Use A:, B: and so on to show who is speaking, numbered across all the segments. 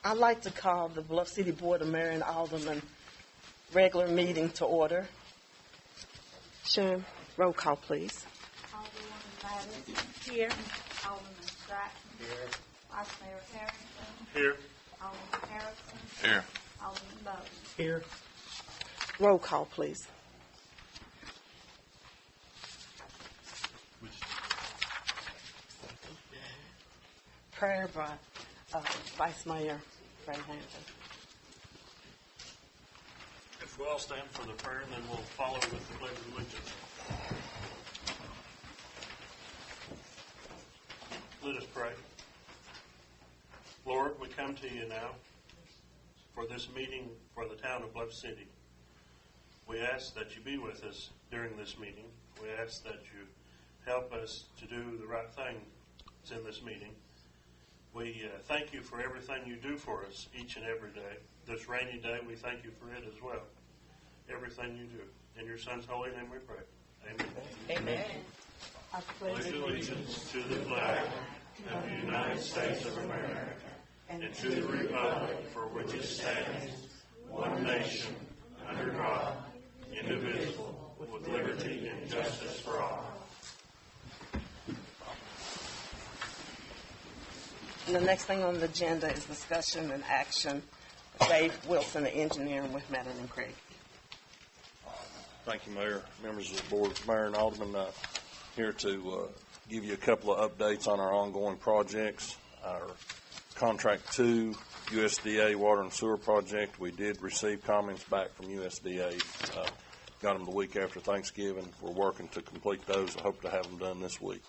A: I'd like to call the Bluff City Board of Mayor and Aldermen regular meeting to order. Sharon, roll call, please.
B: Alderwoman Lattis.
A: Here.
B: Alderman Stratton. Here. Vice Mayor Harrison.
C: Here.
B: Alderman Harrison.
C: Here.
B: Alderman Bowden.
C: Here.
A: Roll call, please. Prayer by Vice Mayor Ray Hampton.
C: If we all stand for the prayer, then we'll follow with the Pledge of Allegiance. Let us pray. Lord, we come to you now for this meeting for the town of Bluff City. We ask that you be with us during this meeting. We ask that you help us to do the right thing that's in this meeting. We thank you for everything you do for us each and every day. This rainy day, we thank you for it as well. Everything you do. In your Son's holy name we pray. Amen.
A: Amen. I
C: Pledge allegiance to the flag of the United States of America and to the republic for which it stands, one nation, under God, indivisible, with liberty and justice for all.
A: And the next thing on the agenda is discussion and action. Dave Wilson, the engineering with Madeline Craig.
D: Thank you, Mayor. Members of the Board, Mayor and Alderman, here to give you a couple of updates on our ongoing projects. Our Contract 2 USDA Water and Sewer Project, we did receive comments back from USDA. Got them the week after Thanksgiving. We're working to complete those. I hope to have them done this week.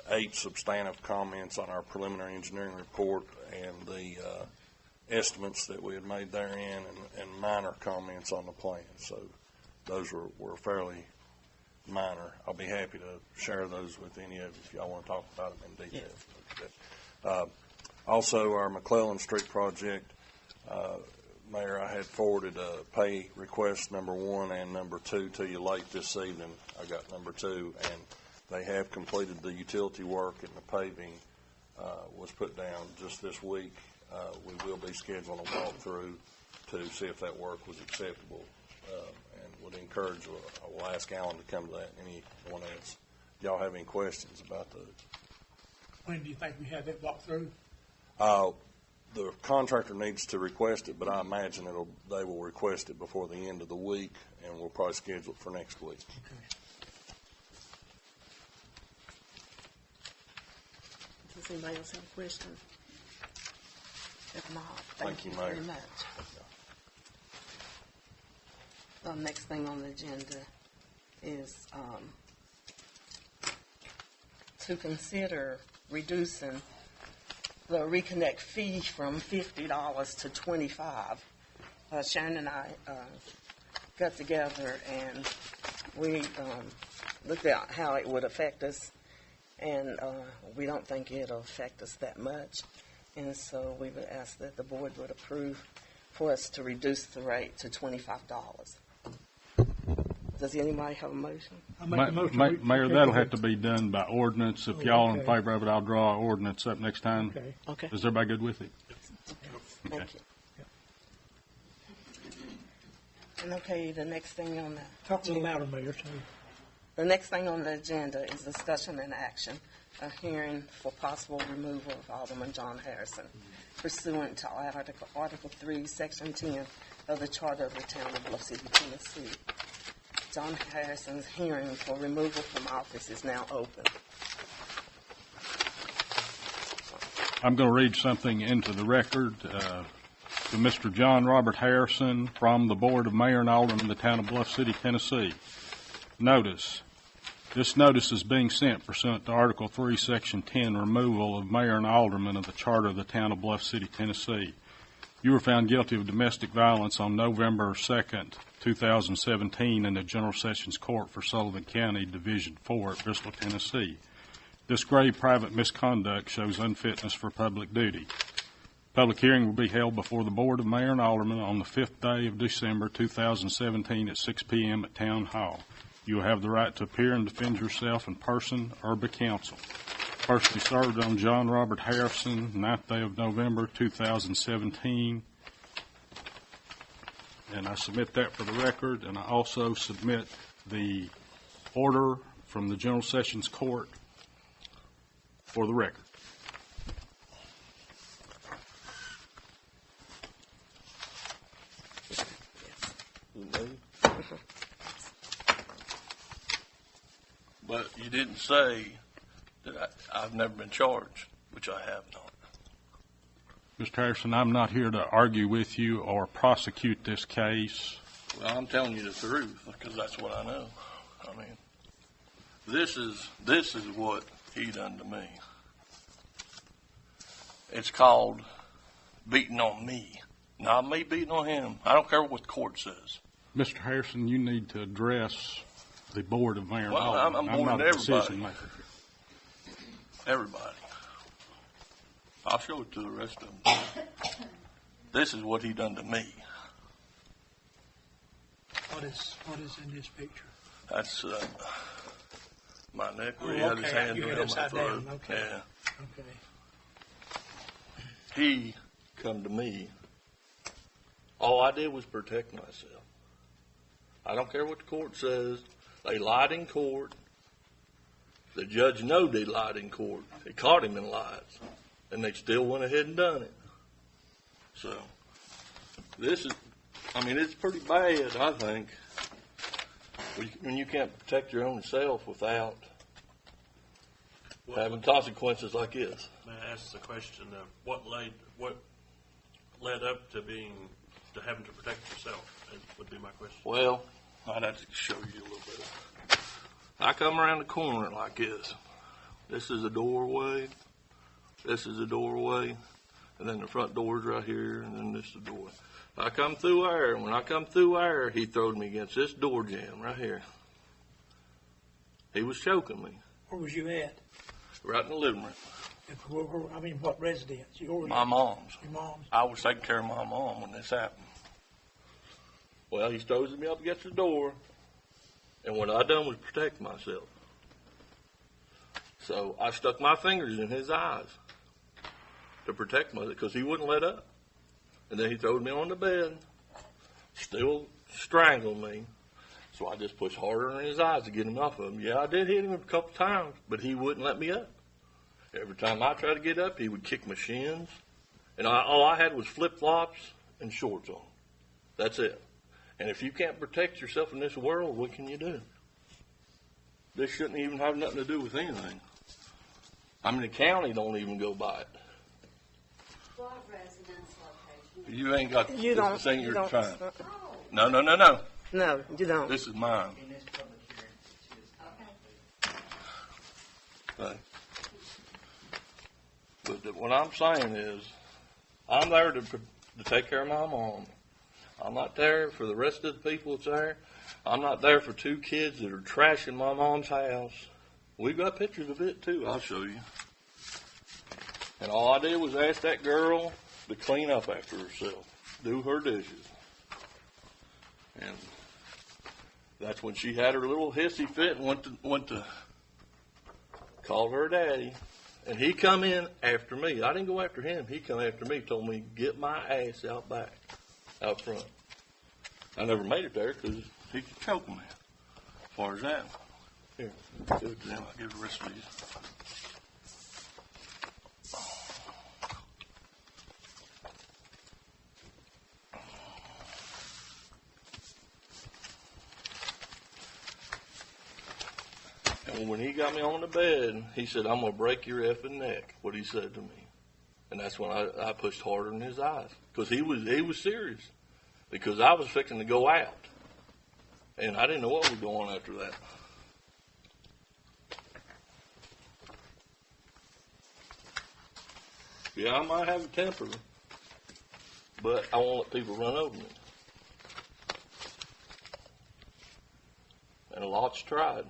D: 8 substantive comments on our preliminary engineering report and the estimates that we had made therein, and minor comments on the plan. So those were fairly minor. I'll be happy to share those with any of you if y'all want to talk about them in detail. Yeah. Also, our McClellan Street project, Mayor, I had forwarded pay request number 1 and number 2 to you late this evening. I got number 2, and they have completed the utility work, and the paving was put down just this week. We will be scheduling a walkthrough to see if that work was acceptable, and would encourage, we'll ask Alan to come to that, and anyone else. Do y'all have any questions about those?
E: When do you think we have that walkthrough?
D: The contractor needs to request it, but I imagine they will request it before the end of the week, and we'll probably schedule it for next week.
E: Okay.
A: Does anybody else have a question? If not,
D: Thank you,
A: very
D: Mayor.
A: much. The next thing on the agenda is to consider reducing the reconnect fee from $50 to $25. Sharon and I got together and we looked at how it would affect us, and we don't think it'll affect us that much. And so we would ask that the board would approve for us to reduce the rate to $25. Does anybody have a motion?
F: Mayor, that'll have to be done by ordinance. If y'all are in favor of it, I'll draw an ordinance up next time.
A: Okay.
F: Is everybody good with it?
A: Thank you. And okay, the next thing on the
E: Talk a little louder, Mayor.
A: The next thing on the agenda is discussion and action, a hearing for possible removal of Alderman John Harrison pursuant to Article 3, Section 10 of the Charter of the Town of Bluff City, Tennessee. John Harrison's hearing for removal from office is now open.
F: I'm going to read something into the record to Mr. John Robert Harrison from the Board of Mayor and Aldermen of the Town of Bluff City, Tennessee. Notice. This notice is being sent pursuant to Article 3, Section 10, removal of mayor and aldermen of the Charter of the Town of Bluff City, Tennessee. You were found guilty of domestic violence on November 2nd, 2017 in the General Sessions Court for Sullivan County, Division 4 at Bristol, Tennessee. This grave private misconduct shows unfitness for public duty. Public hearing will be held before the Board of Mayor and Aldermen on the 5th day of December 2017 at 6 p.m. at Town Hall. You will have the right to appear and defend yourself in person or by counsel. personally served on John Robert Harrison, 9th day of November, 2017. And I submit that for the record, and I also submit the order from the General Sessions Court for the record.
G: But you didn't say that I've never been charged, which I have not.
F: Mr. Harrison, I'm not here to argue with you or prosecute this case.
G: Well, I'm telling you the truth because that's what I know. I mean, this is what he done to me. It's called beating on me, not me beating on him. I don't care what the court says.
F: Mr. Harrison, you need to address the Board of Mayor and
G: Well,
F: Aldermen.
G: I'm bored
F: not
G: of
F: a
G: everybody.
F: decision maker here.
G: Everybody. I'll show it to the rest of them. This is what he done to me.
E: What is in this picture?
G: That's my neck where he
E: Oh,
G: had his
E: okay.
G: hand
E: You had
G: around my
E: upside
G: throat.
E: down. Okay.
G: Yeah.
E: Okay.
G: He come to me. All I did was protect myself. I don't care what the court says. They lied in court. The judge knowed they lied in court. They caught him in lies. And they still went ahead and done it. So, this is, I mean, it's pretty bad, I think, when you can't protect your own self without having consequences like this.
C: May I ask the question of what led up to having to protect yourself? That would be my question.
G: Well, I'd have to show you a little bit. I come around the corner like this. This is a doorway. This is a doorway. And then the front door's right here, and then this is the doorway. I come through there, and when I come through there, he throwed me against this door jamb right here. He was choking me
E: Where was you at?
G: right in the living room.
E: I mean, what residence? Your
G: My mom's.
E: Your mom's?
G: I was taking care of my mom when this happened. Well, he throws me up against the door, and what I done was protect myself. So I stuck my fingers in his eyes to protect myself because he wouldn't let up. And then he threw me on the bed, still strangled me. So I just pushed harder in his eyes to get him off of him. Yeah, I did hit him a couple times, but he wouldn't let me up. Every time I tried to get up, he would kick my shins. And all I had was flip-flops and shorts on. That's it. And if you can't protect yourself in this world, what can you do? This shouldn't even have nothing to do with anything. I mean, the county don't even go by it.
B: What residence location?
G: You ain't got
A: You
G: this
A: don't.
G: thing
A: You
G: you're
A: don't.
G: trying.
B: Oh,
G: No.
A: No, you don't.
G: This is mine.
H: In this public hearing, it's his.
B: okay.
G: Okay. But what I'm saying is, I'm there to take care of my mom. I'm not there for the rest of the people that's there. I'm not there for two kids that are trashing my mom's house. We've got pictures of it, too. I'll show you. And all I did was ask that girl to clean up after herself, do her dishes. And that's when she had her little hissy fit and went to call her daddy. And he come in after me. I didn't go after him. He come after me, told me, get my ass out back, out front. I never made it there because he could choke me. As far as that. Here, give it to them. I'll give the rest of these. And when he got me on the bed, he said, I'm going to break your effing neck, what he said to me. And that's when I pushed harder in his eyes. Because he was serious. Because I was fixing to go out. And I didn't know what was going on after that. Yeah, I might have a temper. But I won't let people run over me. And a lot's tried.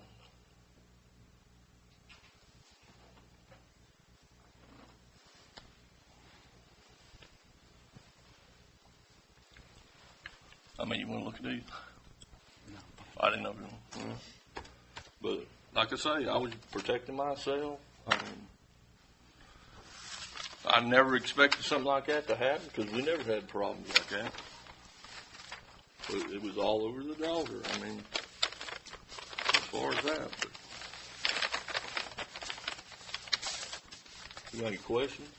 G: I mean, you want to look at these? No. I didn't know. But like I say, I was protecting myself. I never expected something like that to happen because we never had problems like that. But it was all over the daughter. I mean, as far as that. But you got any questions?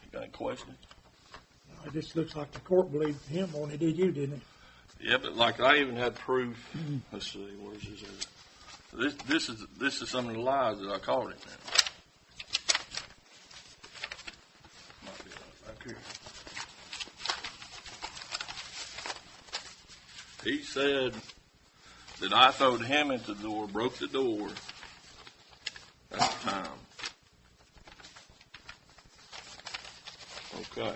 G: You got any questions?
E: It just looks like the court believed him more than it did you, didn't it?
G: Yeah, but like I even had proof. Let's see, where's this at? This is some of the lies that I caught him in. Might be back here. He said that I throwed him into the door, broke the door at the time. Okay.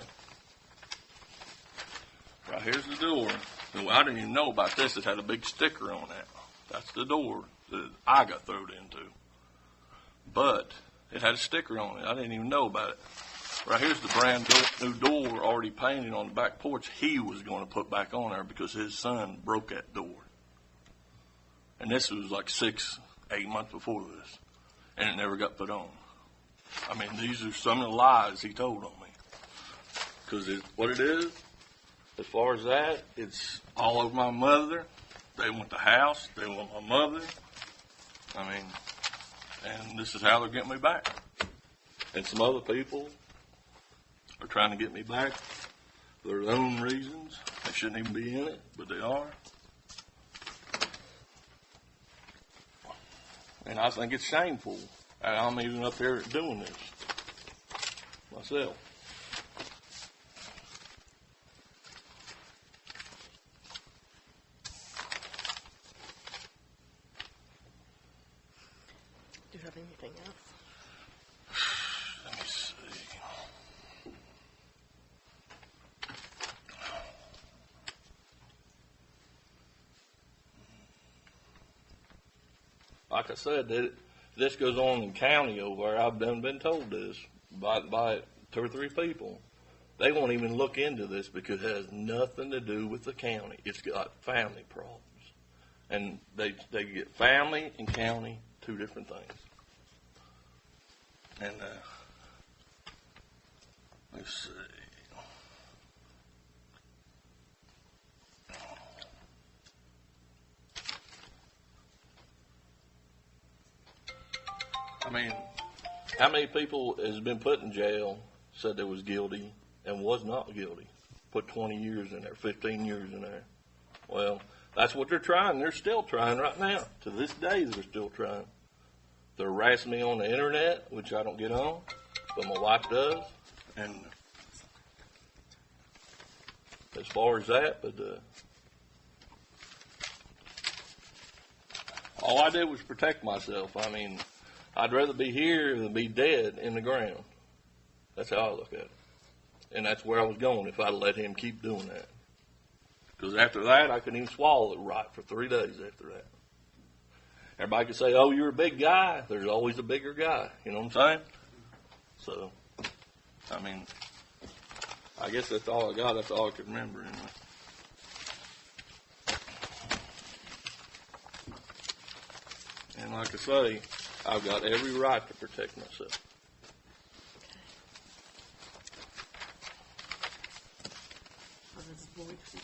G: Right, here's the door. No, I didn't even know about this. It had a big sticker on it. That's the door that I got thrown into. But it had a sticker on it. I didn't even know about it. Right here's the brand new door already painted on the back porch he was going to put back on there because his son broke that door. And this was like 6-8 months before this. And it never got put on. I mean, these are some of the lies he told on me. Because what it is, as far as that, it's all over my mother. They want the house. They want my mother. I mean, and this is how they're getting me back. And some other people are trying to get me back for their own reasons. They shouldn't even be in it, but they are. And I think it's shameful. I'm even up here doing this myself.
A: Do you have anything else?
G: Let me see. Like I said, this goes on in county over there. I've been told this by 2 or 3 people. They won't even look into this because it has nothing to do with the county. It's got family problems. And they get family and county, 2 different things. And let's see. I mean, how many people has been put in jail, said they was guilty, and was not guilty? Put 20 years in there, 15 years in there. Well, that's what they're trying. They're still trying right now. To this day, they're still trying. They're harassing me on the internet, which I don't get on, but my wife does. And as far as that, but all I did was protect myself. I mean, I'd rather be here than be dead in the ground. That's how I look at it. And that's where I was going if I'd let him keep doing that. Because after that, I couldn't even swallow it right for 3 days after that. Everybody could say, oh, you're a big guy. There's always a bigger guy. You know what I'm saying? So, I mean, I guess that's all I got. That's all I can remember anyway. And like I say, I've got every right to protect myself.
A: How does Boyd feel?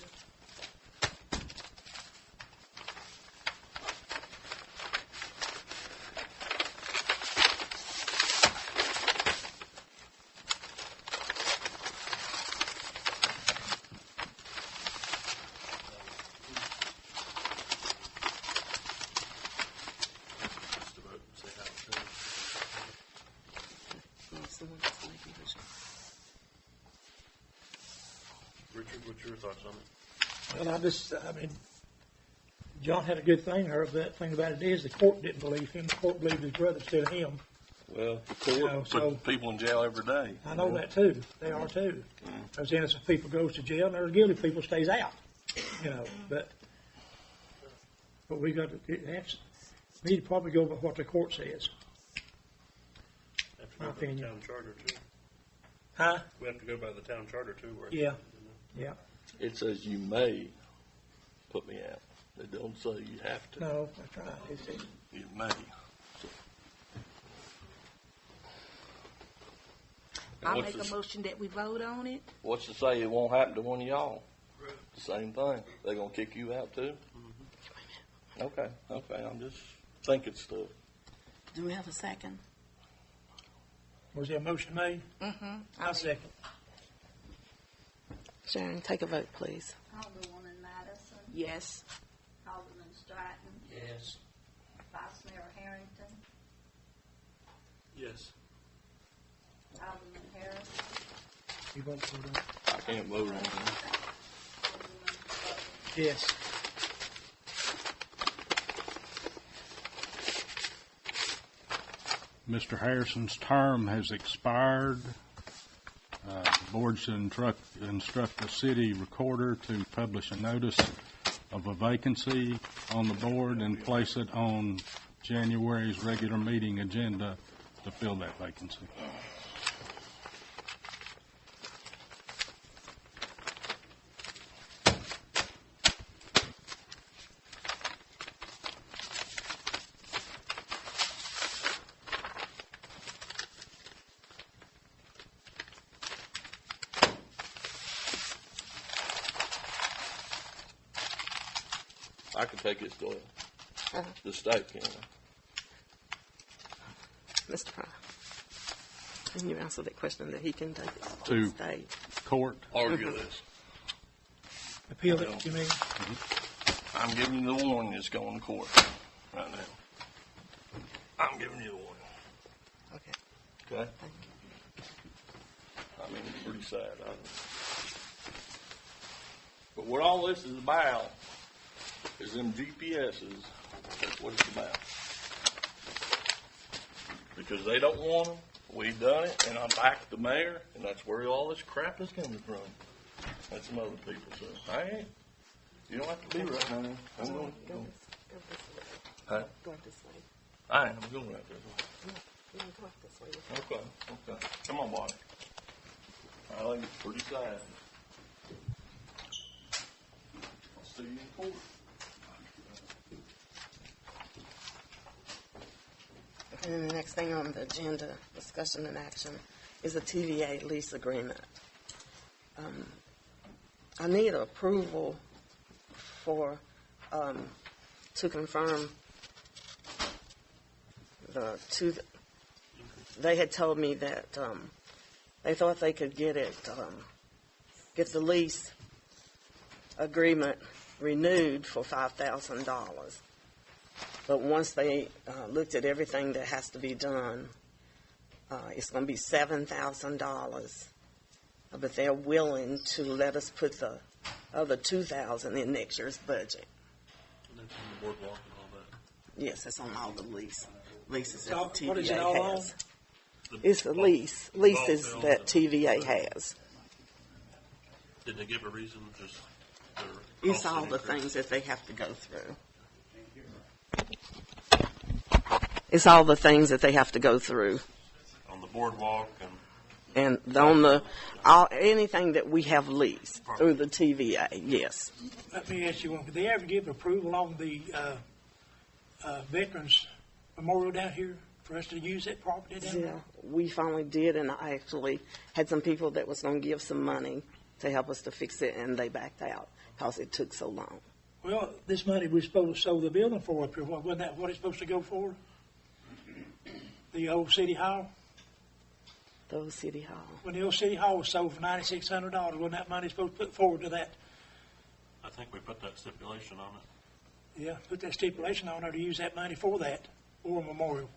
A: Someone else making a decision.
C: Richard, what's your thoughts on it?
E: Well, I mean, John had a good thing. The thing about it is the court didn't believe him. The court believed his brother instead of him.
G: Well, the court put people in jail every day.
E: I know that too. They are too. Those innocent people goes to jail, and those guilty people stays out. But we got to. We need to probably go by what the court says.
C: We have to go by the town charter too.
E: Huh?
C: We have to go by the town charter too.
E: Yeah. Yeah.
G: It says you may put me out. It don't say you have to.
E: No, that's right. It's,
G: You may. So. And
I: I
G: what's
I: make a
G: the-
I: motion that we vote on it.
G: What's to say it won't happen to one of y'all? The same thing. They're gonna kick you out too? Okay, I'm just thinking stuff.
I: Do we have a second?
E: was there a motion made?
I: Mm-hmm.
E: I'll second.
A: Sharon, take a vote, please.
B: Alderwoman Madison,
I: Yes.
B: Alderman Stratton,
H: Yes.
B: Vice Mayor Harrington,
C: Yes.
B: Alderman Harris,
E: You vote for that?
G: I can't vote on it.
B: Alderman Butler.
E: Yes.
F: Mr. Harrison's term has expired. The board should instruct the city recorder to publish a notice of a vacancy on the board and place it on January's regular meeting agenda to fill that vacancy.
G: I can take it to the state, can
A: Mr. Pryor. Can you answer that question that he can take it to
F: To-
A: the state?
F: Court,
G: I? Argue this.
E: Appeal it, you mean?
G: I'm giving you the warning it's going to court right now. I'm giving you the warning.
A: Okay.
G: Okay?
A: Thank
G: I mean, it's pretty sad. But what all this is about is them GPSs. That's what it's about. Because they don't want them. We've done it, and I backed the mayor, and that's where all this crap is coming from. That's some other people. So I ain't. You don't have to be right now. I'm going.
A: Go this way.
G: Huh?
A: Go this way.
G: I am going right there.
A: No, go this way.
G: Okay. Come on, boy. I think it's pretty sad. I'll see you in court.
A: And the next thing on the agenda, discussion and action, is a TVA lease agreement. I need approval for, to confirm they had told me that, they thought they could get the lease agreement renewed for $5,000. But once they looked at everything that has to be done, it's going to be $7,000. But they're willing to let us put the other $2,000 in next year's budget.
C: And that's on the boardwalk and all that.
A: Yes, it's on all the leases that
E: So,
A: the
E: what is it
A: TVA
E: all
A: has.
C: The
A: It's the
C: ball-
A: leases
C: field
A: that
C: and-
A: TVA has.
C: Did they give a reason? Just their
A: It's
C: cost
A: all the
C: increase?
A: things that they have to go through. It's all the things that they have to go through.
C: On the boardwalk and
A: And anything that we have leased through the TVA, yes.
E: Let me ask you one. Did they ever give approval on the Veterans Memorial down here for us to use that property down
A: Yeah,
E: there?
A: we finally did, and I actually had some people that was going to give some money to help us to fix it, and they backed out because it took so long.
E: Well, this money we're supposed to sell the building for up here. Wasn't that what it's supposed to go for? The old city hall?
A: Those City Hall.
E: When the old city hall was sold for $9,600, wasn't that money supposed to put forward to that?
C: I think we put that stipulation on it.
E: Yeah, put that stipulation on there to use that money for that, or a memorial.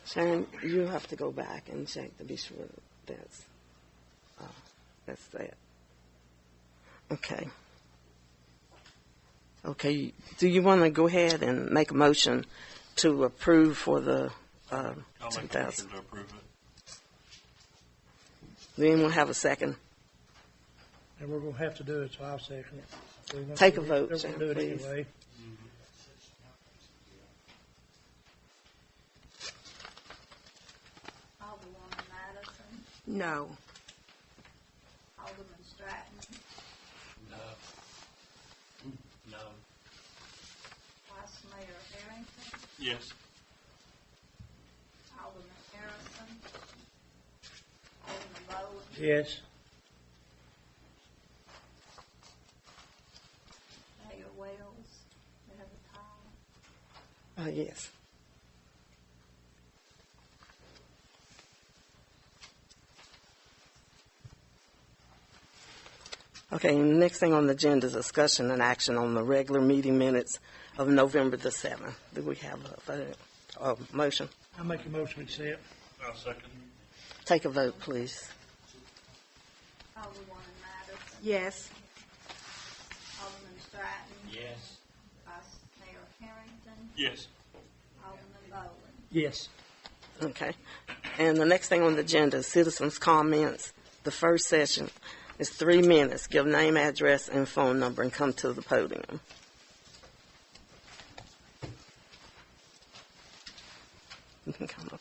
A: Sharon, you have to go back and check to be sure that's that. Okay. Okay, do you want to go ahead and make a motion to approve for the
C: I'll make a
A: 2,000?
C: motion to approve it.
A: Does anyone have a second?
E: And we're going to have to do it, so I'll second it. We're gonna
A: Take a
E: do it-
A: vote,
E: They're
A: Sam,
E: going to do it
A: please.
E: anyway.
B: Alderwoman Madison,
I: No.
B: Alderman Stratton,
H: No. No.
B: Harrington,
C: Yes.
B: Alderman Harrison, Alderman Bowen,
E: Yes.
B: Mayor Wells. We have a tie.
A: Yes. Okay, next thing on the agenda is discussion and action on the regular meeting minutes of November the 7th. Do we have a motion?
E: I make a motion to accept.
C: I'll second.
A: Take a vote, please.
B: Alderwoman Madison,
I: Yes.
B: Alderman Stratton,
H: Yes.
B: Vice Mayor Harrington,
C: Yes.
B: Alderman Bowen.
E: Yes.
A: Okay. And the next thing on the agenda is citizens' comments. The first session is 3 minutes. Give name, address, and phone number and come to the podium. You can come up.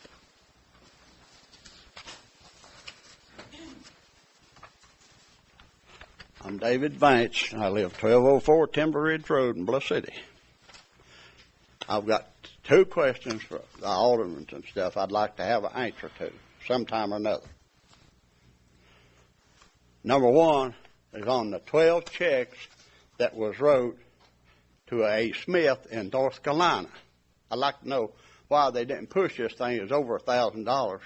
J: I'm David Vance. I live 1204 Timber Ridge Road in Bluff City. I've got 2 questions for the aldermen and stuff I'd like to have an answer to sometime or another. Number 1 is on the 12 checks that was wrote to A. Smith in North Carolina. I'd like to know why they didn't push this thing. It was over $1,000.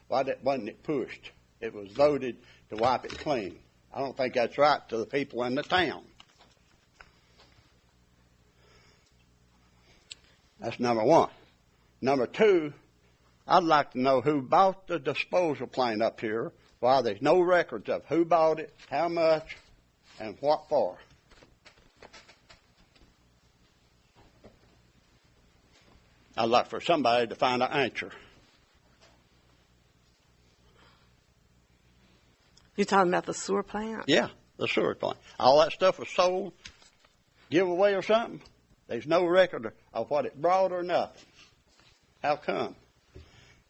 J: Why wasn't it pushed? It was voted to wipe it clean. I don't think that's right to the people in the town. That's number 1. Number 2, I'd like to know who bought the disposal plant up here, why there's no records of who bought it, how much, and what for. I'd like for somebody to find an answer.
A: You talking about the sewer plant?
J: Yeah, the sewer plant. All that stuff was sold, giveaway or something. There's no record of what it brought or nothing. How come?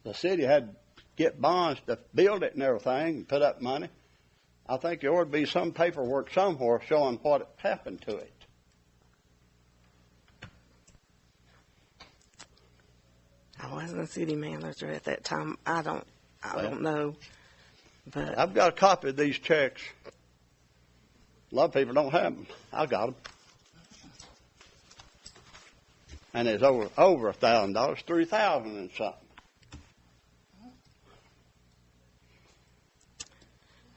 J: The city had to get bonds to build it and everything and put up money. I think there ought to be some paperwork somewhere showing what happened to it.
A: I wasn't a city manager at that time. I don't know. But
J: I've got a copy of these checks. A lot of people don't have them. I got them. And it's over $1,000, $3,000 and something.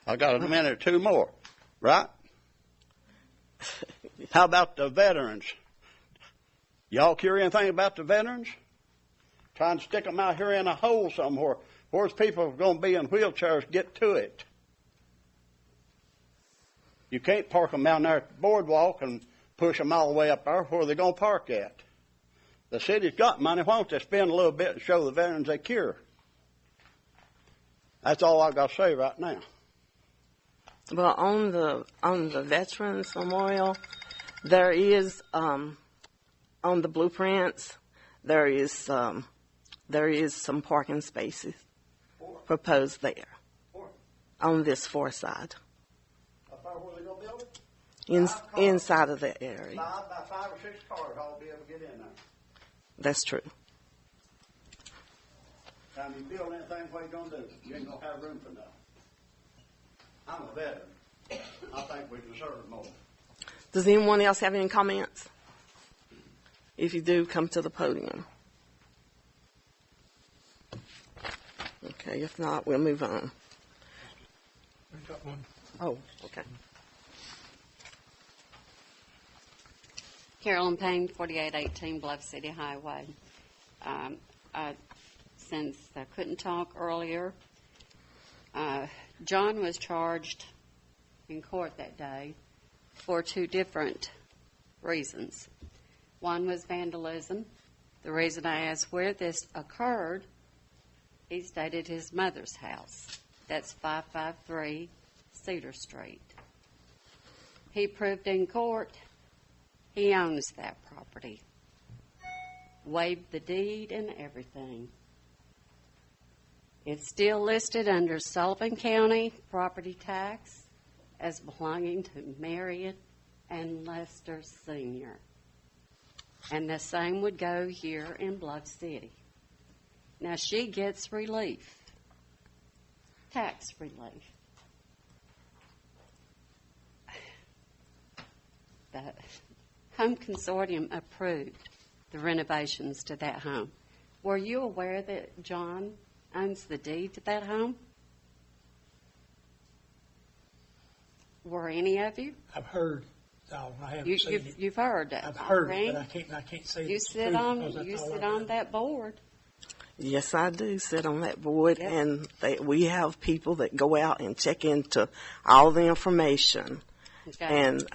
J: I got a minute or 2 more, right? How about the veterans? Y'all care anything about the veterans? Trying to stick them out here in a hole somewhere. Where's people going to be in wheelchairs get to it? You can't park them down there at the boardwalk and push them all the way up there. Where are they going to park at? The city's got money. Why don't they spend a little bit and show the veterans they care? That's all I've got to say right now.
A: well, on the Veterans Memorial, there is on the blueprints there is some parking spaces proposed there on this far side.
J: Up there where they going to build it?
A: Inside of that area.
J: 5 or 6 cars all be able to get in there.
A: That's true.
J: Time you build anything, what you going to do? You ain't going to have room for nothing. I'm a veteran. I think we deserve more.
A: Does anyone else have any comments? If you do, come to the podium. Okay, if not, we'll move on.
E: I got one.
A: Oh, okay.
K: Carolyn Payne, 4818 Bluff City Highway. Since I couldn't talk earlier, John was charged in court that day for 2 different reasons. One was vandalism. The reason I asked where this occurred, he stated his mother's house. That's 553 Cedar Street. He proved in court he owns that property. Waived the deed and everything. It's still listed under Sullivan County property tax as belonging to Marion and Lester Sr. And the same would go here in Bluff City. Now, she gets relief, tax relief. The Home Consortium approved the renovations to that home. Were you aware that John owns the deed to that home? Were any of you?
E: I've heard, no, I haven't seen it.
K: You've heard that.
E: I've heard
K: right?
E: it, but I can't say
K: You
E: it's
K: sit
E: true
K: on
E: because
K: you
E: that's all
K: sit
E: I've
K: on
E: heard.
K: that board.
A: Yes, I do sit on that board,
K: Yep.
A: and we have people that go out and check into all the information.
K: Okay.
A: And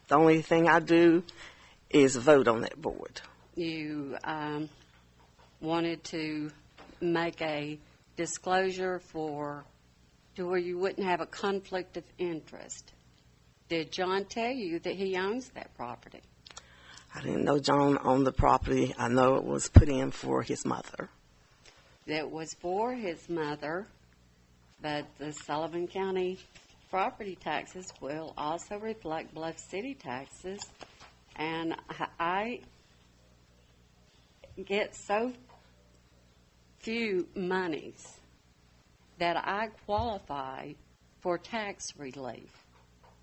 A: the only thing I do is vote on that board.
K: You wanted to make a disclosure to where you wouldn't have a conflict of interest. Did John tell you that he owns that property?
A: I didn't know John owned the property. I know it was put in for his mother.
K: That was for his mother, but the Sullivan County property taxes will also reflect Bluff City taxes, and I get so few monies that I qualify for tax relief.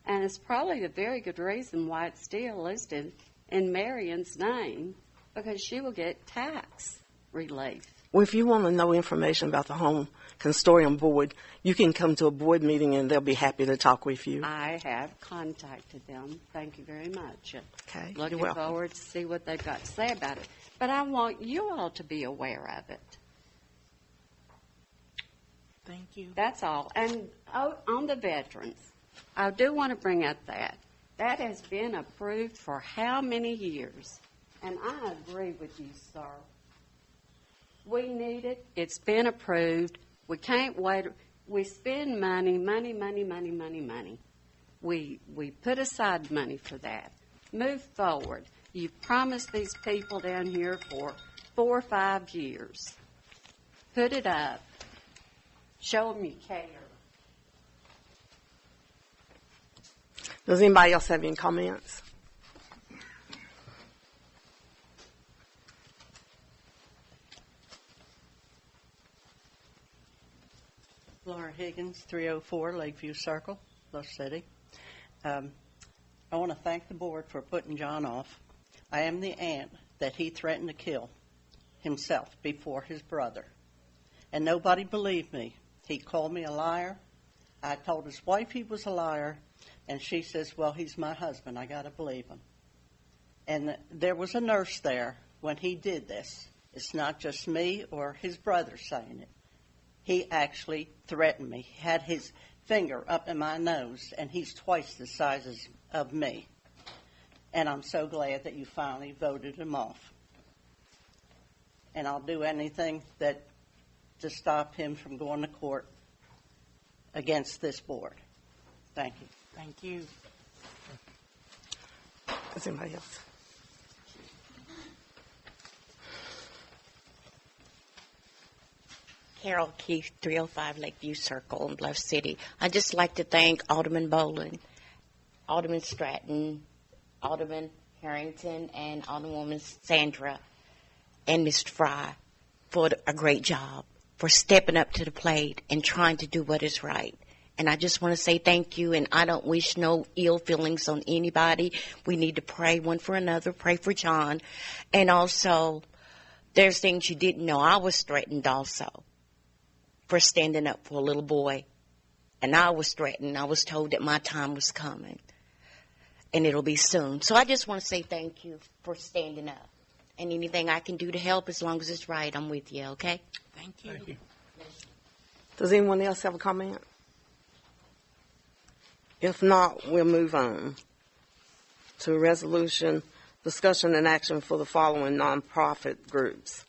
K: And it's probably a very good reason why it's still listed in Marion's name, because she will get tax relief.
A: Well, if you want to know information about the Home Consortium Board, you can come to a board meeting and they'll be happy to talk with you.
K: I have contacted them. Thank you very much.
A: Okay,
K: Looking
A: you're welcome.
K: forward to see what they've got to say about it. But I want you all to be aware of it.
I: Thank you.
K: That's all. And on the veterans, I do want to bring up that. That has been approved for how many years? And I agree with you, sir. We need it. It's been approved. We can't wait. We spend money. We put aside money for that. Move forward. You've promised these people down here for 4 or 5 years. Put it up. Show them you care.
A: Does anybody else have any comments?
L: Laura Higgins, 304 Lakeview Circle, Bluff City. I want to thank the board for putting John off. I am the aunt that he threatened to kill himself before his brother. And nobody believed me. He called me a liar. I told his wife he was a liar, and she says, well, he's my husband. I got to believe him. And there was a nurse there when he did this. It's not just me or his brother saying it. He actually threatened me. He had his finger up in my nose, and he's twice the size of me. And I'm so glad that you finally voted him off. And I'll do anything to stop him from going to court against this board. Thank you.
I: Thank you.
A: Does anybody else?
M: Carol Keith, 305 Lakeview Circle in Bluff City. I'd just like to thank Alderman Boland, Alderman Stratton, Alderman Harrington, and Alderwoman Sandra, and Mr. Fry for a great job, for stepping up to the plate and trying to do what is right. And I just want to say thank you, and I don't wish no ill feelings on anybody. We need to pray one for another, pray for John. And also, there's things you didn't know. I was threatened also for standing up for a little boy. And I was threatened. I was told that my time was coming, and it'll be soon. So I just want to say thank you for standing up. And anything I can do to help, as long as it's right, I'm with you, okay?
I: Thank you.
E: Thank you.
A: Does anyone else have a comment? If not, we'll move on to a resolution, discussion and action for the following nonprofit groups.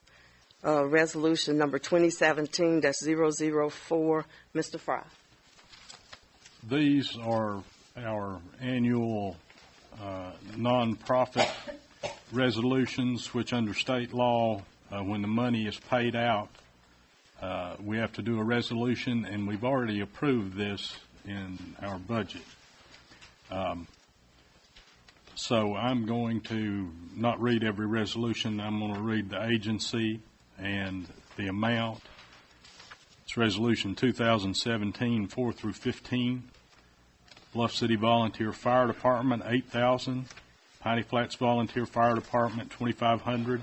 A: Resolution number 2017-004. Mr. Fry.
F: These are our annual nonprofit resolutions, which under state law, when the money is paid out, we have to do a resolution, and we've already approved this in our budget. So I'm going to not read every resolution. I'm going to read the agency and the amount. It's Resolution 2017 4 through 15. Bluff City Volunteer Fire Department, $8,000. Piney Flats Volunteer Fire Department, $2,500.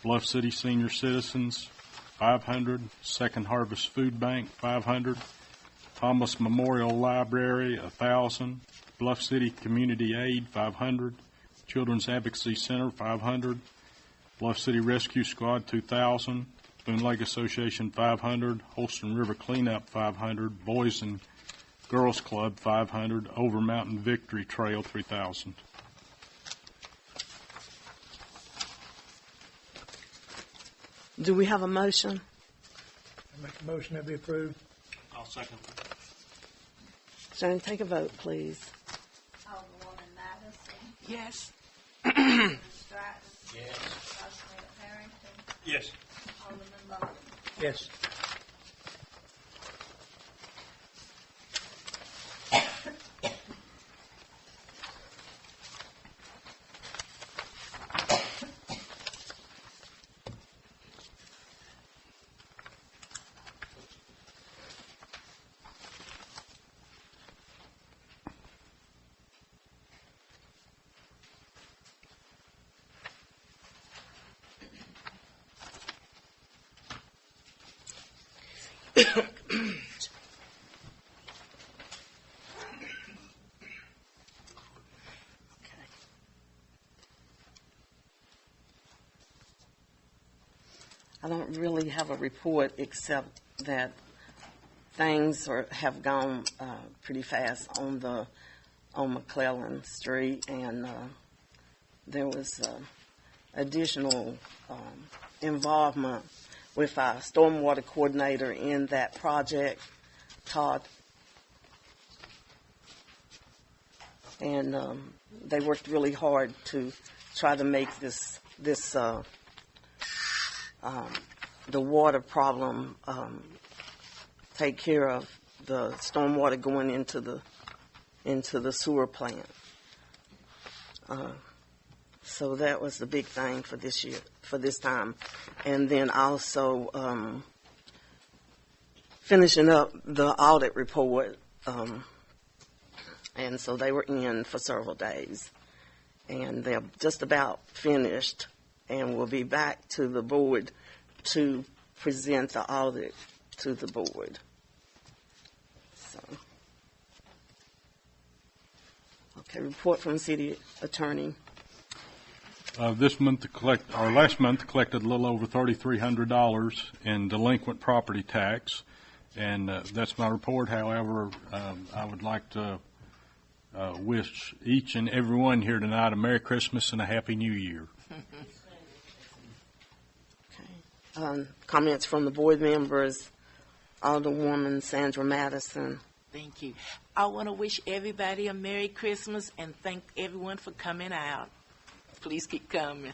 F: Bluff City Senior Citizens, $500. Second Harvest Food Bank, $500. Thomas Memorial Library, $1,000. Bluff City Community Aid, $500. Children's Advocacy Center, $500. Bluff City Rescue Squad, $2,000. Boone Lake Association, $500. Holston River Cleanup, $500. Boys and Girls Club, $500. Over Mountain Victory Trail, $3,000.
A: Do we have a motion?
E: I make a motion that be approved.
C: I'll second.
A: Shane, take a vote, please.
B: Alderwoman Madison,
I: Yes.
B: Alderman Stratton,
H: Yes.
B: Vice Mayor Harrington,
C: Yes.
B: Alderman Bowman.
E: Yes.
A: I don't really have a report except that things have gone pretty fast on McClellan Street, and there was additional involvement with our stormwater coordinator in that project, Todd, and they worked really hard to try to make the water problem take care of the stormwater going into the sewer plant. So that was the big thing for this year, for this time. And then also finishing up the audit report. And so they were in for several days. And they're just about finished, and we'll be back to the board to present the audit to the board. So, okay, report from city attorney.
F: Last month collected a little over $3,300 in delinquent property tax, and that's my report. However, I would like to wish each and every one here tonight a Merry Christmas and a Happy New Year.
A: Comments from the board members. Alderwoman Sandra Madison.
I: Thank you. I want to wish everybody a Merry Christmas and thank everyone for coming out. Please keep coming.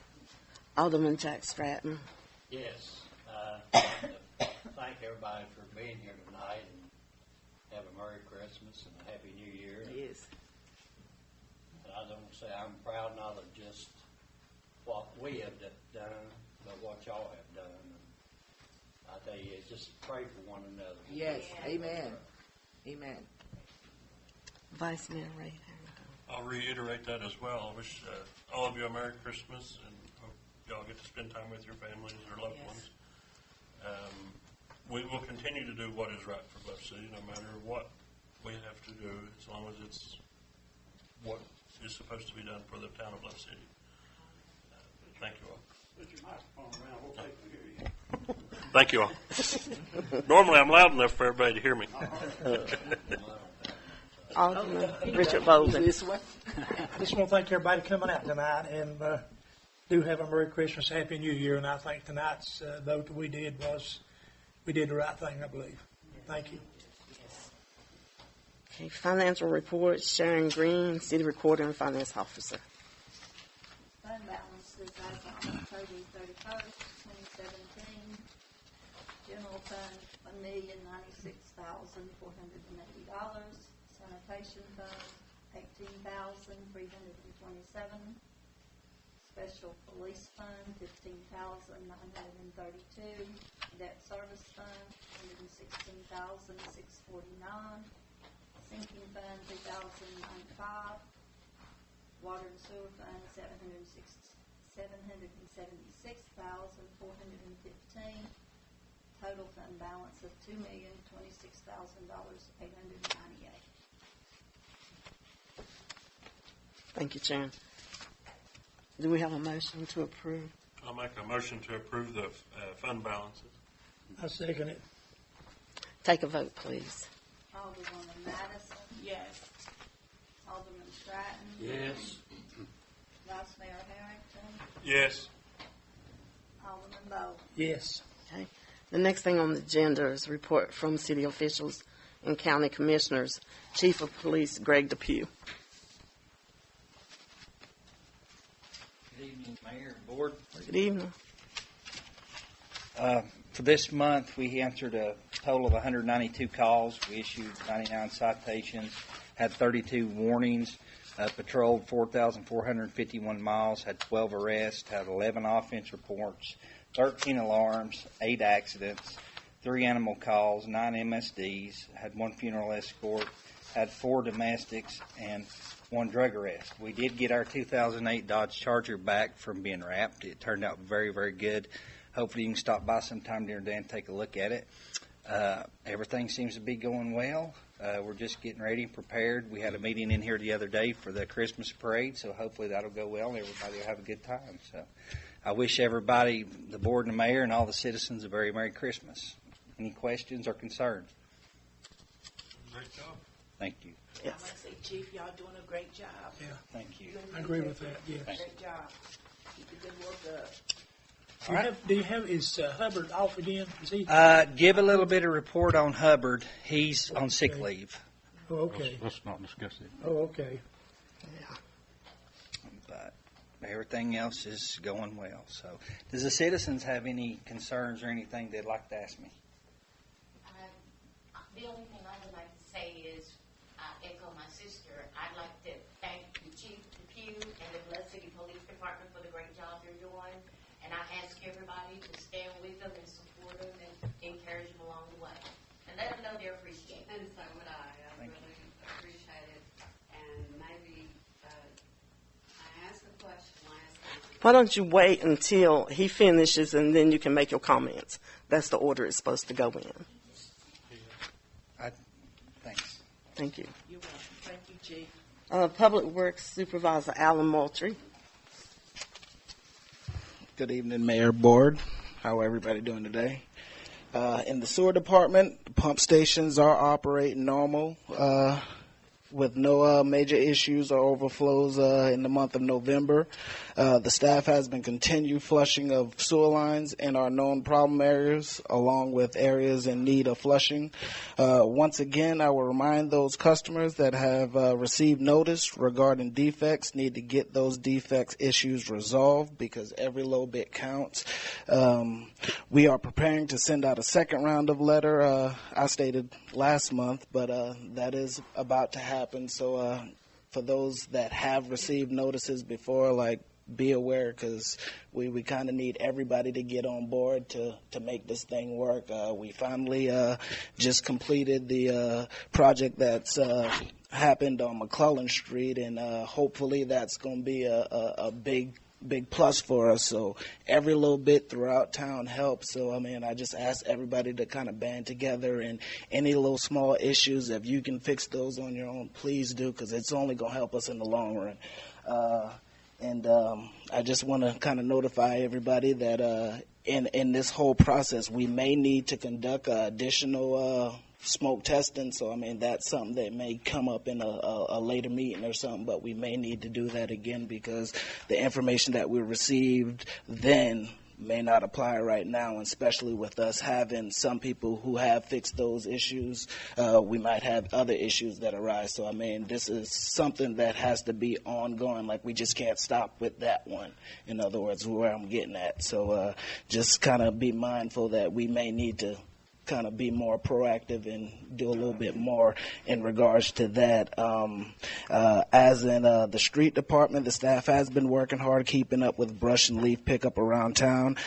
A: Alderman Jack Stratton.
H: Yes. Thank everybody for being here tonight, and have a Merry Christmas and a Happy New Year.
I: Yes.
H: And I don't say I'm proud not of just what we have done, but what y'all have done. And I tell you, just pray for one another.
I: Yes. Amen. Amen.
A: Vice Mayor Ray.
C: I'll reiterate that as well. I wish all of you a Merry Christmas, and hope y'all get to spend time with your families or loved ones. We will continue to do what is right for Bluff City, no matter what we have to do, as long as it's what is supposed to be done for the town of Bluff City. Thank you all.
J: Put your microphone around, we'll take to hear you.
C: Thank you all. Normally, I'm loud enough for everybody to hear me.
A: Alderman Richard Bolden.
I: This one.
E: Just want to thank everybody coming out tonight, and do have a Merry Christmas, Happy New Year, and I think tonight's vote that we did the right thing, I believe. Thank you.
A: Okay, financial report, Sharon Green, City Recorder and Finance Officer.
B: Fund balances as on October 31st, 2017. General fund, $1,096,480. Sanitation fund, $18,327. Special Police Fund, $15,932. Debt Service Fund, $116,649. Sinking Fund, $2,095. Water and Sewer Fund, $776,415. Total fund balance of $2,026,898.
A: Thank you, Sharon. Do we have a motion to approve?
C: I'll make a motion to approve the fund balances.
E: I second it.
A: Take a vote, please.
B: Alderwoman Madison.
I: Yes.
B: Alderman Stratton.
H: Yes.
B: Vice Mayor Harrington.
C: Yes.
B: Alderman Bowe.
E: Yes.
A: Okay. The next thing on the agenda is report from city officials and county commissioners. Chief of Police Greg Depew.
N: Good evening, Mayor and Board.
A: Good evening.
N: For this month, we answered a total of 192 calls. We issued 99 citations, had 32 warnings, patrolled 4,451 miles, had 12 arrests, had 11 offense reports, 13 alarms, 8 accidents, 3 animal calls, 9 MSDs, had 1 funeral escort, had 4 domestics, and 1 drug arrest. We did get our 2008 Dodge Charger back from being wrapped. It turned out very, very good. Hopefully you can stop by sometime during the day and take a look at it. Everything seems to be going well. We're just getting ready and prepared. We had a meeting in here the other day for the Christmas parade, so hopefully that'll go well and everybody will have a good time. So I wish everybody, the board and the mayor and all the citizens, a very Merry Christmas. Any questions or concerns?
C: Great job.
N: Thank you.
I: I want to say, Chief, y'all doing a great job.
E: Yeah.
N: Thank you.
E: I agree with that, yes.
I: Great job. Keep the good work up.
E: Is Hubbard off again? Is he?
N: Give a little bit of report on Hubbard. He's on sick leave.
E: Oh, okay.
F: Let's not discuss it.
E: Oh, okay.
N: But everything else is going well. So, does the citizens have any concerns or anything they'd like to ask me?
M: The only thing I would like to say is, echo my sister. I'd like to thank the Chief Depew and the Bluff City Police Department for the great job they're doing. And I ask everybody to stand with them and support them and encourage them along the way. And let them know they're appreciated.
K: And so would I. I really appreciate it. And maybe I asked a question last time.
A: Why don't you wait until he finishes and then you can make your comments? That's the order it's supposed to go in.
N: Thanks.
A: Thank you.
I: You're welcome. Thank you, Chief.
A: Public Works Supervisor Alan Moultrie.
O: Good evening, Mayor, Board. How everybody doing today? In the sewer department, the pump stations are operating normal with no major issues or overflows in the month of November. The staff has been continued flushing of sewer lines in our known problem areas, along with areas in need of flushing. Once again, I will remind those customers that have received notice regarding defects need to get those defects issues resolved because every little bit counts. We are preparing to send out a second round of letter. I stated last month, but that is about to happen. So for those that have received notices before, be aware because we kind of need everybody to get on board to make this thing work. We finally just completed the project that's happened on McClellan Street, and hopefully that's going to be a big plus for us. So every little bit throughout town helps. So, I just ask everybody to kind of band together, and any little small issues, if you can fix those on your own, please do, because it's only going to help us in the long run. And I just want to kind of notify everybody that in this whole process, we may need to conduct additional smoke testing. So, that's something that may come up in a later meeting or something, but we may need to do that again because the information that we received then may not apply right now, and especially with us having some people who have fixed those issues, we might have other issues that arise. So, this is something that has to be ongoing. We just can't stop with that one. In other words, where I'm getting at. So, just kind of be mindful that we may need to kind of be more proactive and do a little bit more in regards to that. As in the street department, the staff has been working hard keeping up with brush and leaf pickup around town.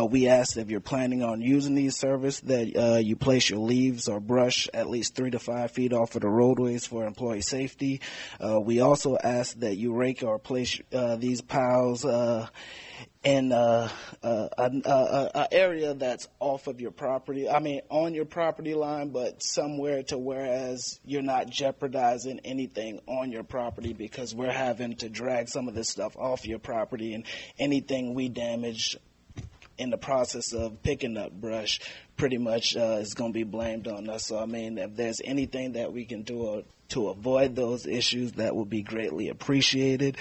O: We asked if you're planning on using these service that you place your leaves or brush at least 3 to 5 feet off of the roadways for employee safety. We also asked that you rake or place these piles in an area that's off of your property. I mean, on your property line, but somewhere to whereas you're not jeopardizing anything on your property, because we're having to drag some of this stuff off your property, and anything we damage in the process of picking up brush pretty much is going to be blamed on us. So, I mean, if there's anything that we can do to avoid those issues, that would be greatly appreciated.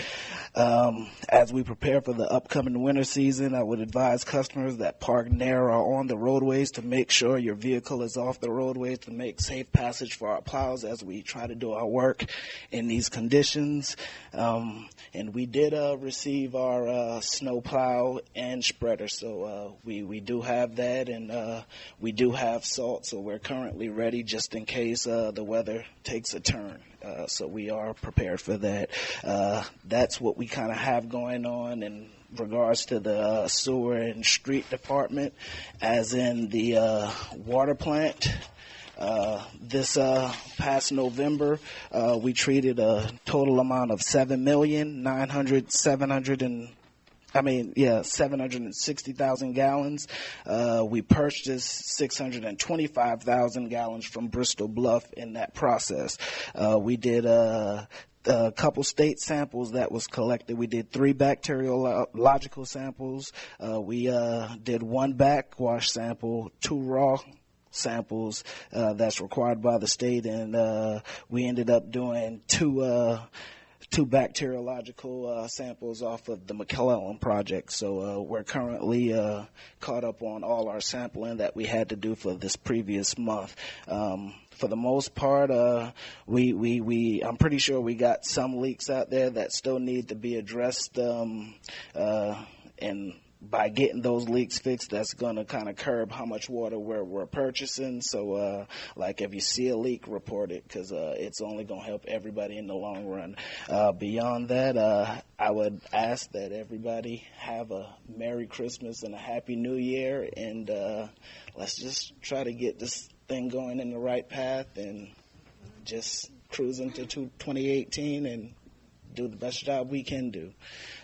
O: As we prepare for the upcoming winter season, I would advise customers that park near or on the roadways to make sure your vehicle is off the roadways to make safe passage for our plows as we try to do our work in these conditions. And we did receive our snow plow and spreader, so we do have that, and we do have salt, so we're currently ready just in case the weather takes a turn. So we are prepared for that. That's what we kind of have going on in regards to the sewer and street department. As in the water plant, this past November, we treated a total amount of 760,000 gallons. We purchased 625,000 gallons from Bristol Bluff in that process. We did a couple state samples that was collected. We did 3 bacteriological samples. We did 1 backwash sample, 2 raw samples that's required by the state, and we ended up doing 2 bacteriological samples off of the McClellan project. So we're currently caught up on all our sampling that we had to do for this previous month. For the most part, I'm pretty sure we got some leaks out there that still need to be addressed, and by getting those leaks fixed, that's going to kind of curb how much water we're purchasing. So, like, if you see a leak, report it, because it's only going to help everybody in the long run. Beyond that, I would ask that everybody have a Merry Christmas and a Happy New Year, and let's just try to get this thing going in the right path and just cruise into 2018 and do the best job we can do.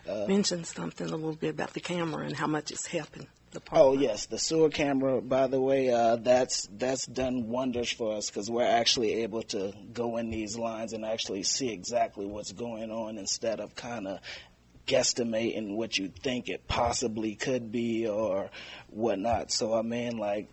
A: Mention something a little bit about the camera and how much it's helping the park.
O: Oh, yes, the sewer camera, by the way, that's done wonders for us, because we're actually able to go in these lines and actually see exactly what's going on instead of kind of guesstimating what you think it possibly could be or whatnot. So, I mean, like,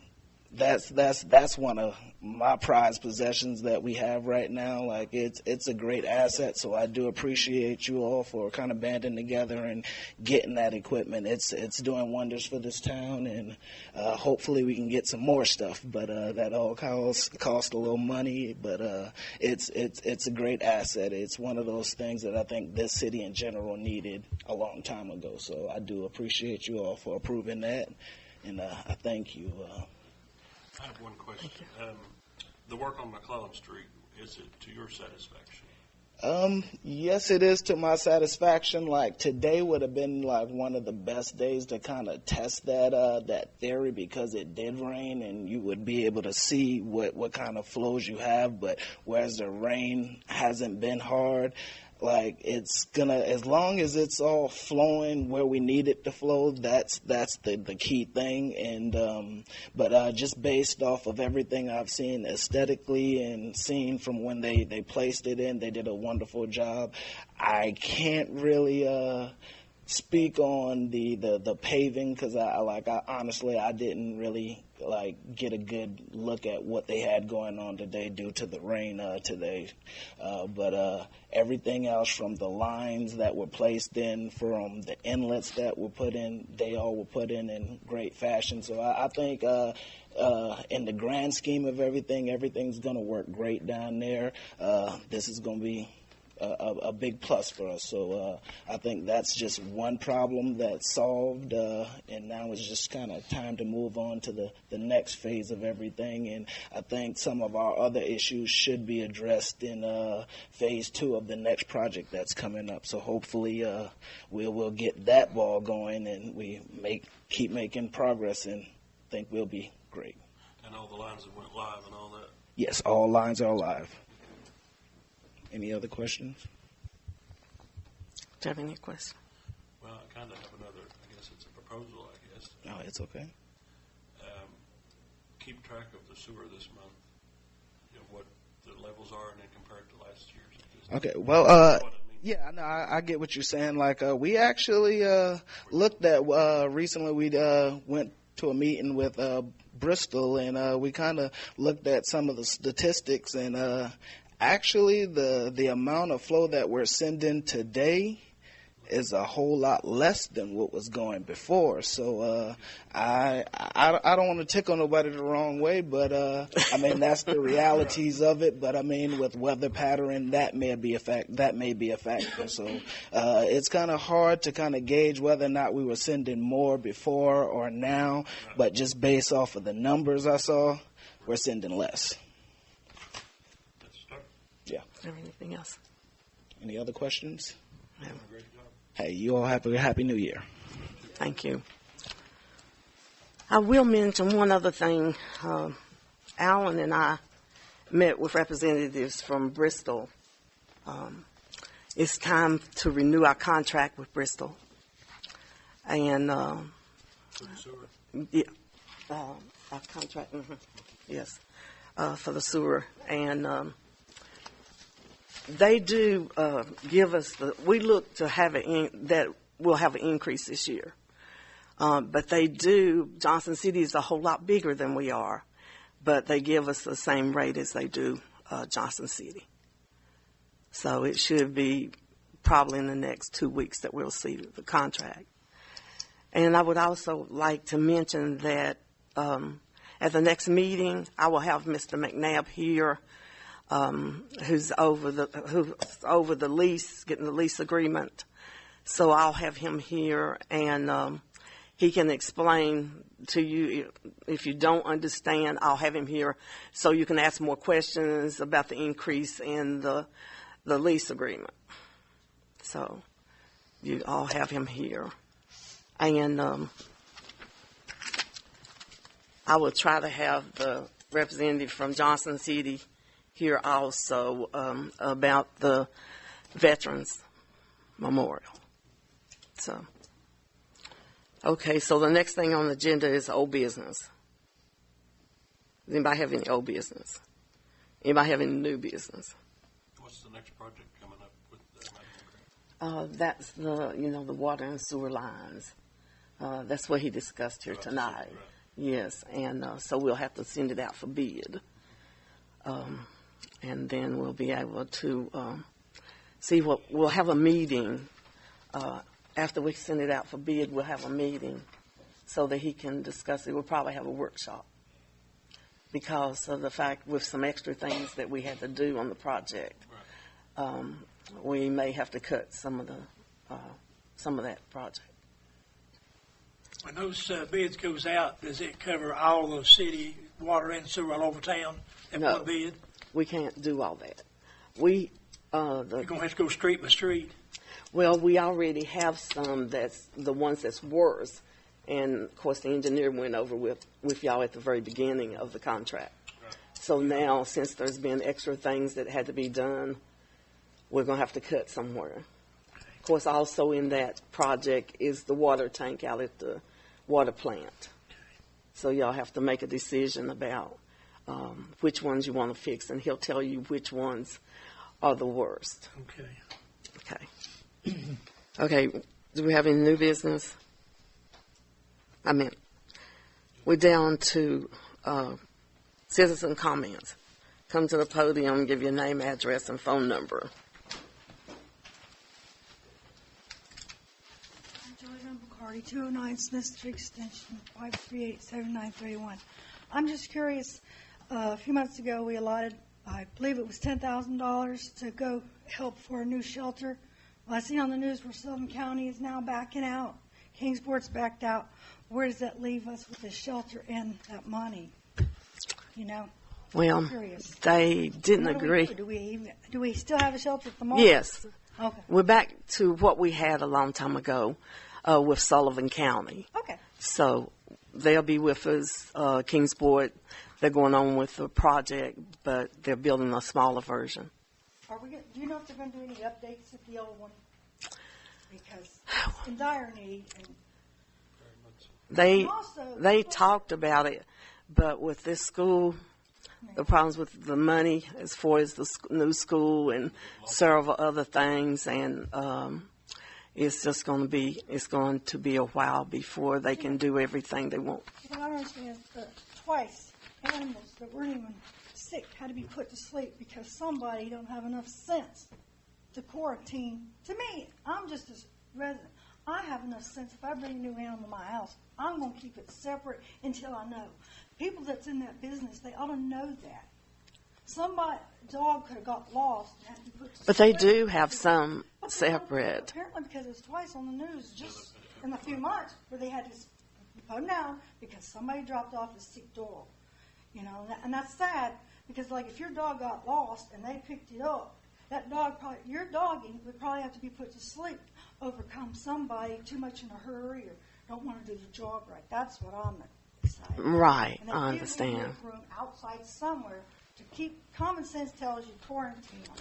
O: that's one of my prized possessions that we have right now. Like, it's a great asset, so I do appreciate you all for kind of banding together and getting that equipment. It's doing wonders for this town, and hopefully we can get some more stuff, but that all cost a little money, but it's a great asset. It's one of those things that I think this city in general needed a long time ago, so I do appreciate you all for approving that, and I thank you.
C: I have one question. The work on McClellan Street, is it to your satisfaction?
O: Yes, it is to my satisfaction. Like, today would have been like one of the best days to kind of test that theory, because it did rain and you would be able to see what kind of flows you have. But whereas the rain hasn't been hard, like, it's gonna, as long as it's all flowing where we need it to flow, that's the key thing. And but just based off of everything I've seen aesthetically and seen from when they placed it in, they did a wonderful job. I can't really speak on the paving, because I honestly didn't really get a good look at what they had going on today due to the rain today. But everything else, from the lines that were placed in, from the inlets that were put in, they all were put in great fashion. So I think in the grand scheme of everything's going to work great down there. This is going to be a big plus for us. So I think that's just one problem that's solved, and now it's just kind of time to move on to the next phase of everything. And I think some of our other issues should be addressed in phase 2 of the next project that's coming up. So hopefully we'll get that ball going, and we keep making progress, and think we'll be great.
C: And all the lines that went live and all that.
O: Yes, all lines are live. Any other questions?
A: Do you have any questions?
C: Well, I kind of have another, I guess it's a proposal, I guess.
O: No, it's okay.
C: Keep track of the sewer this month, what the levels are, and then compare it to last year's.
O: Okay, well, yeah, no, I get what you're saying. Like, we actually looked at, recently we went to a meeting with Bristol, and we kind of looked at some of the statistics, and actually the amount of flow that we're sending today is a whole lot less than what was going before. So I don't want to tickle nobody the wrong way, but I mean, that's the realities of it. But I mean, with weather pattern, that may be a factor. So it's kind of hard to kind of gauge whether or not we were sending more before or now. But just based off of the numbers I saw, we're sending less. Yeah.
A: Anything else?
O: Any other questions?
A: No.
O: Hey, you all have a happy New Year.
A: Thank you. I will mention one other thing. Alan and I met with representatives from Bristol. It's time to renew our contract with Bristol. And, yeah, our contract, yes, for the sewer. And, they do give us we look to have that we'll have an increase this year. But they do, Johnson City is a whole lot bigger than we are, but they give us the same rate as they do Johnson City. So it should be probably in the next 2 weeks that we'll see the contract. And I would also like to mention that at the next meeting, I will have Mr. McNabb here, who's over the lease, getting the lease agreement. So I'll have him here, and he can explain to you. If you don't understand, I'll have him here so you can ask more questions about the increase in the lease agreement. So you all have him here. And I will try to have the representative from Johnson City here also about the Veterans Memorial. So, okay, so the next thing on the agenda is old business. Does anybody have any old business? Anybody have any new business?
C: What's the next project coming up with the
A: That's the water and sewer lines. That's what he discussed here tonight. Right. Yes, and so we'll have to send it out for bid. And then we'll be able to see we'll have a meeting. After we send it out for bid, we'll have a meeting so that he can discuss it. We'll probably have a workshop because of the fact with some extra things that we had to do on the project. Right. We may have to cut some of that project.
E: When those bids goes out, does it cover all the city water and sewer all over town in one bid?
A: We can't do all that. You're going
E: to have to go street by street.
A: Well, we already have some that's the ones that's worse. And, of course, the engineer went over with y'all at the very beginning of the contract. Right. So now, since there's been extra things that had to be done, we're going to have to cut somewhere. Of course, also in that project is the water tank out at the water plant. So y'all have to make a decision about which ones you want to fix, and he'll tell you which ones are the worst. Okay. Okay. Do we have any new business? We're down to citizen comments. Come to the podium, give your name, address, and phone number.
B: Joanna McCarty, 209 Smith Street Extension, 538-7931. I'm just curious, a few months ago we allotted
P: I believe it was $10,000 to go help for a new shelter. Well, I see on the news where Sullivan County is now backing out. Kingsport's backed out. Where does that leave us with the shelter and that money? You know?
A: Well,
P: I'm curious.
A: they didn't
P: What do
A: agree.
P: Do we still have a shelter at the moment?
A: Yes.
P: Okay.
A: We're back to what we had a long time ago with Sullivan County.
P: Okay.
A: So they'll be with us, Kingsport. They're going on with the project, but they're building a smaller version.
P: Do you know if they're going to do any updates at the old one? Because it's in dire need. And
A: They talked about it, but with this school, the problems with the money as far as the new school and several other things, and it's going to be a while before they can do everything they want.
P: What I don't understand is that twice animals that weren't even sick had to be put to sleep because somebody don't have enough sense to quarantine. To me, I'm just a resident. I have enough sense. If I bring a new animal to my house, I'm going to keep it separate until I know. People that's in that business, they ought to know that. Somebody, dog could have got lost and had to be put to sleep.
A: But they do have some separate.
P: Apparently, because it's twice on the news just in a few months where they had to put them down because somebody dropped off a sick dog. You know, and that's sad because, like, if your dog got lost and they picked it up, that dog your doggy would probably have to be put to sleep, overcome somebody too much in a hurry or don't want to do the job right. That's what I'm excited.
A: Right,
P: And
A: I
P: they give them
A: understand.
P: a room outside somewhere to keep. Common sense tells you quarantine them.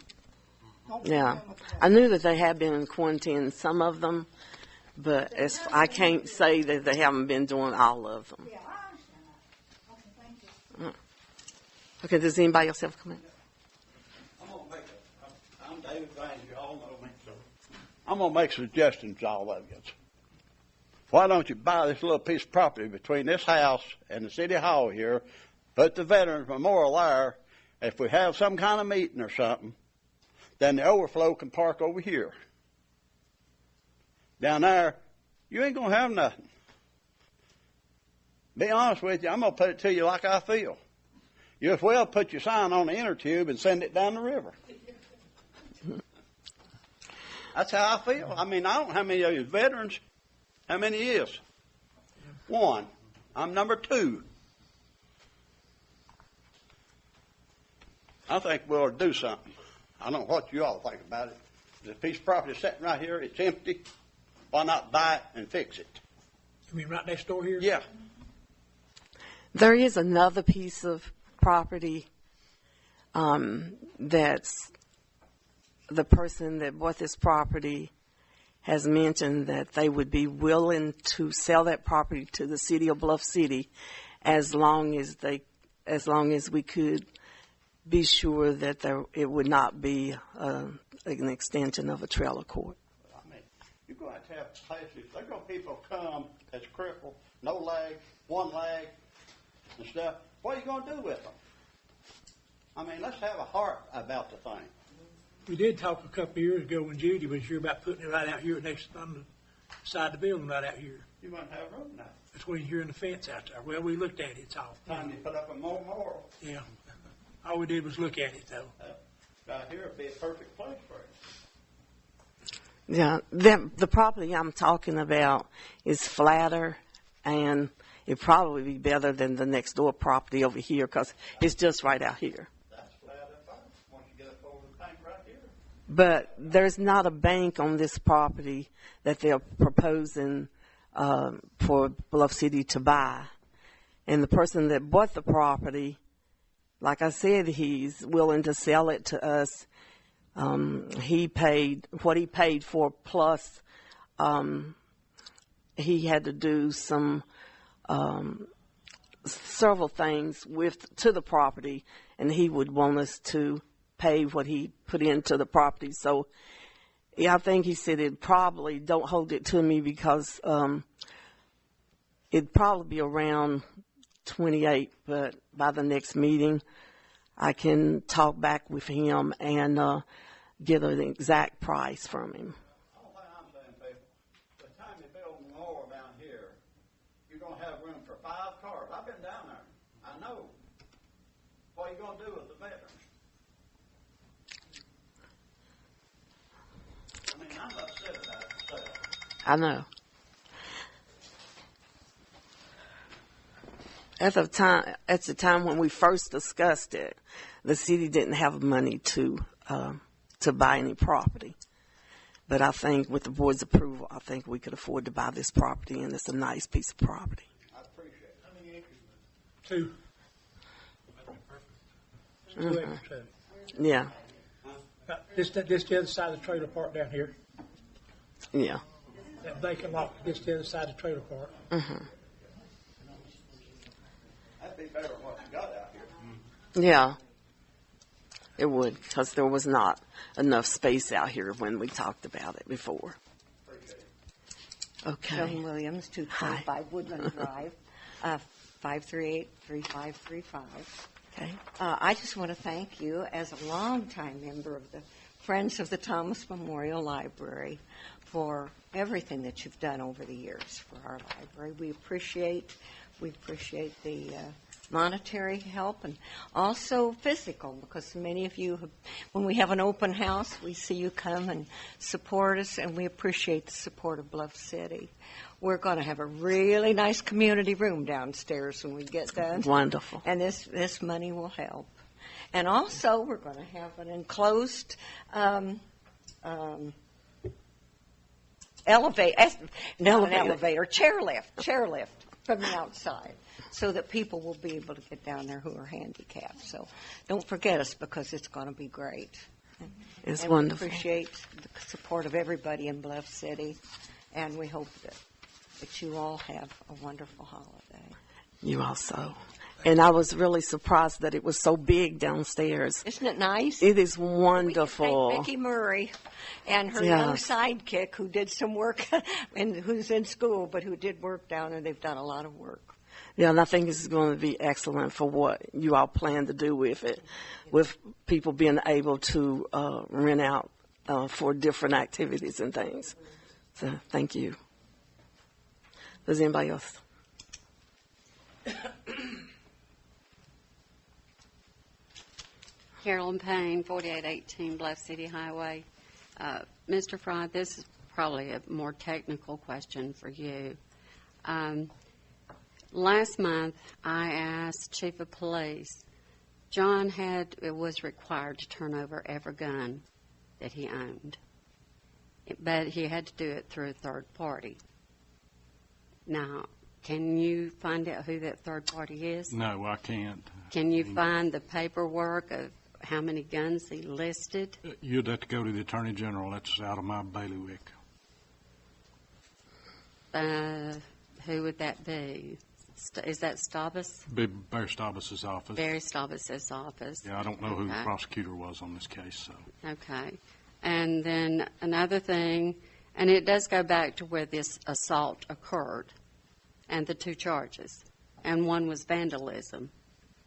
P: Don't put
A: Yeah,
P: them with the
A: I knew that they had been in quarantine, some of them, but I can't say that they haven't been doing all of them.
P: Yeah, I understand that. Okay, thank you.
A: Okay, does anybody else have a comment?
J: I'm David Vance, you all know me, so I'm going to make suggestions to all of you. Why don't you buy this little piece of property between this house and the city hall here, put the Veterans Memorial there. If we have some kind of meeting or something, then the overflow can park over here. Down there, you ain't going to have nothing. Be honest with you, I'm going to put it to you like I feel. You as well put your sign on the inner tube and send it down the river. That's how I feel. I mean, I don't know how many of you veterans, how many is? One. I'm number 2. I think we ought to do something. I don't know what you all think about it. There's a piece of property sitting right here. It's empty. Why not buy it and fix it?
E: You mean right next door here?
J: Yeah.
A: There is another piece of property that's the person that bought this property has mentioned that they would be willing to sell that property to the city of Bluff City as long as we could be sure that it would not be an extension of a trailer court.
J: I mean, you're going to have places. They're going to people come that's crippled, no leg, one leg, and stuff. What are you going to do with them? I mean, let's have a heart about the thing.
E: We did talk a couple of years ago when Judy was here about putting it right out here next on the side of the building right out here.
J: You wouldn't have room now.
E: Between here and the fence out there. Well, we looked at it, it's all.
J: Time you put up a memorial.
E: Yeah. All we did was look at it, though.
J: Right here would be a perfect place for it.
A: Yeah, the property I'm talking about is flatter, and it'd probably be better than the next door property over here because it's just right out here.
J: That's flat up there. Once you get up over the bank right here.
A: But there's not a bank on this property that they're proposing for Bluff City to buy. And the person that bought the property, like I said, he's willing to sell it to us. He paid what he paid for, plus he had to do some several things to the property, and he would want us to pay what he put into the property. So, yeah, I think he said it probably don't hold it to me because it'd probably be around 28, but by the next meeting, I can talk back with him and get an exact price from him.
J: All I'm saying, people, by the time you build a memorial down here, you're going to have room for 5 cars. I've been down there. I know. What are you going to do with the veterans?
A: I know. At the time when we first discussed it, the city didn't have money to buy any property. But I think with the board's approval, I think we could afford to buy this property, and it's a nice piece of property.
J: I appreciate it.
E: How many acres? 2.
A: Mhm.
E: 2 acres, too.
A: Yeah,
E: This the other side of the trailer park down here.
A: yeah.
E: That vacant lot, this the other side of the trailer park.
A: Mhm.
J: That'd be better than what you got out here.
A: Yeah, it would, because there was not enough space out here when we talked about it before. Okay.
Q: Joan Williams, 225 Woodland Drive, 538-3535.
A: Okay.
Q: I just want to thank you as a longtime member of the Friends of the Thomas Memorial Library for everything that you've done over the years for our library. We appreciate the monetary help and also physical, because many of you, when we have an open house, we see you come and support us, and we appreciate the support of Bluff City. We're going to have a really nice community room downstairs when we get done.
A: Wonderful.
Q: And this money will help. And also, we're going to have an enclosed elevator, chairlift from the outside, so that people will be able to get down there who are handicapped. So don't forget us, because it's going to be great.
A: It's
Q: and
A: wonderful.
Q: We appreciate the support of everybody in Bluff City, and we hope that you all have a wonderful holiday.
A: You also. And I was really surprised that it was so big downstairs.
Q: Isn't it nice?
A: It is wonderful.
Q: We can thank Becky Murray and her young sidekick who did some work, and who's in school, but who did work down, and they've done a lot of work.
A: Yeah, and I think this is going to be excellent for what you all plan to do with it, with people being able to rent out for different activities and things. So thank you. Does anybody else?
K: Carolyn Payne, 4818 Bluff City Highway. Mr. Fry, this is probably a more technical question for you. Last month, I asked Chief of Police. John was required to turn over every gun that he owned, but he had to do it through a third party. Now, can you find out who that third party is?
F: No, I can't.
K: Can you find the paperwork of how many guns he listed?
F: You'd have to go to the Attorney General. That's out of my bailiwick.
K: Who would that be? Is that Staubus?
F: Be Barry Staubus's office.
K: Barry Staubus's office.
F: Yeah, I don't know who the prosecutor was on this case. So.
K: Okay. And then another thing, and it does go back to where this assault occurred, and the 2 charges, and one was vandalism,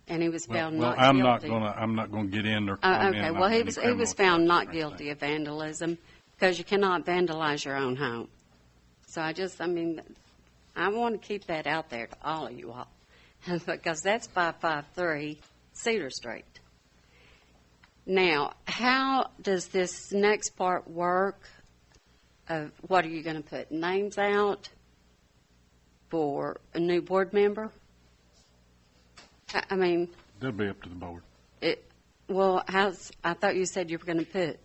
K: and he was found not guilty.
F: I'm not going to get in or comment.
K: Okay. Well, he was found not guilty of vandalism, because you cannot vandalize your own home. So I want to keep that out there to all of you all, because that's 553 Cedar Street. Now, how does this next part work? What are you going to put names out for a new board member? I mean,
F: that'll be up to the board.
K: I thought you said you were going to put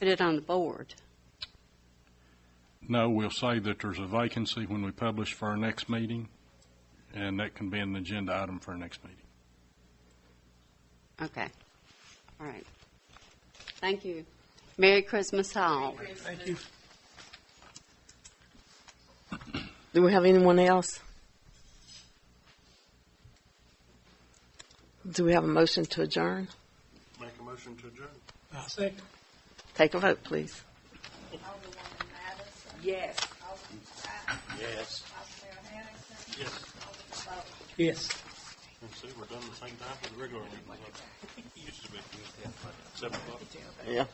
K: it on the board.
F: No, we'll say that there's a vacancy when we publish for our next meeting, and that can be an agenda item for our next meeting.
K: Okay. All right. Thank you. Merry Christmas all.
E: Thank you.
A: Do we have anyone else? Do we have a motion to adjourn?
C: Make a motion to adjourn.
E: I'll second.
A: Take a vote, please.
I: Yes.
C: Yes. Yes.
E: Yes.
C: And see, we're done the same time for the regular meeting. Used to be 7 o'clock.
A: Yeah.